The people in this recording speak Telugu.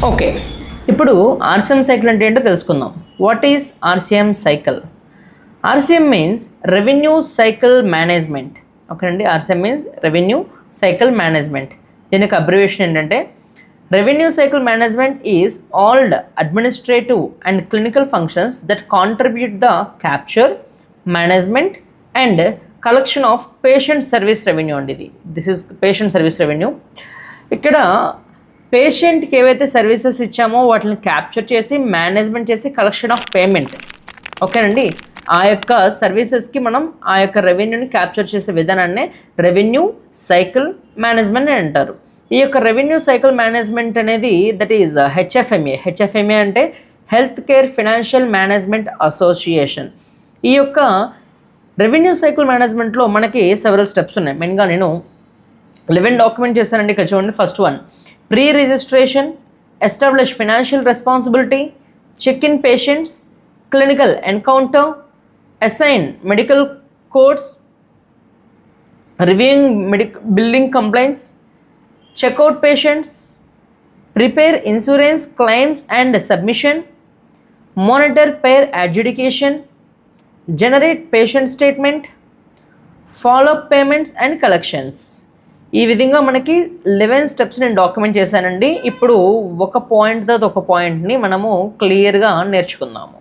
ఓకే, ఇప్పుడు ఆర్సిఎం సైకిల్ అంటే ఏంటో తెలుసుకుందాం. What is RCM cycle? RCM means revenue cycle management. ఓకేనండి, RCM means revenue cycle management. దీనికి అబ్రివేషన్ ఏంటంటే revenue cycle management is all administrative and clinical functions that contribute the capture, management and collection of patient service revenue అండి. This is patient service revenue. ఇక్కడ పేషెంట్కి ఏవైతే సర్వీసెస్ ఇచ్చామో వాటిని క్యాప్చర్ చేసి, మేనేజ్మెంట్ చేసి, కలెక్షన్ ఆఫ్ పేమెంట్. ఓకేనండి, ఆ యొక్క సర్వీసెస్కి మనం ఆ యొక్క రెవెన్యూని క్యాప్చర్ చేసే విధానాన్ని రెవెన్యూ సైకిల్ మేనేజ్మెంట్ అని అంటారు. ఈ యొక్క రెవెన్యూ సైకిల్ మేనేజ్మెంట్ అనేది దట్ ఈజ్ హెచ్ఎఫ్ఎంఏ. హెచ్ఎఫ్ఎంఏ అంటే health care financial management association. ఈ యొక్క రెవెన్యూ సైకిల్ మేనేజ్మెంట్లో మనకి సెవెరల్ స్టెప్స్ ఉన్నాయి. మెయిన్గా నేను 11 డాక్యుమెంట్ చేశానండి. ఇక్కడ చూడండి, first one pre registration, establish financial responsibility, check in patients, clinical encounter, assign medical codes, reviewing building complaints, checkout patients, prepare insurance claims and submission, monitor payer adjudication, generate patient statement, follow up payments and collections. ఈ విధంగా మనకి 11 స్టెప్స్ నేను డాక్యుమెంట్ చేశానండి. ఇప్పుడు ఒక పాయింట్ తర్వాత ఒక పాయింట్ని మనము క్లియర్గా నేర్చుకుందాము.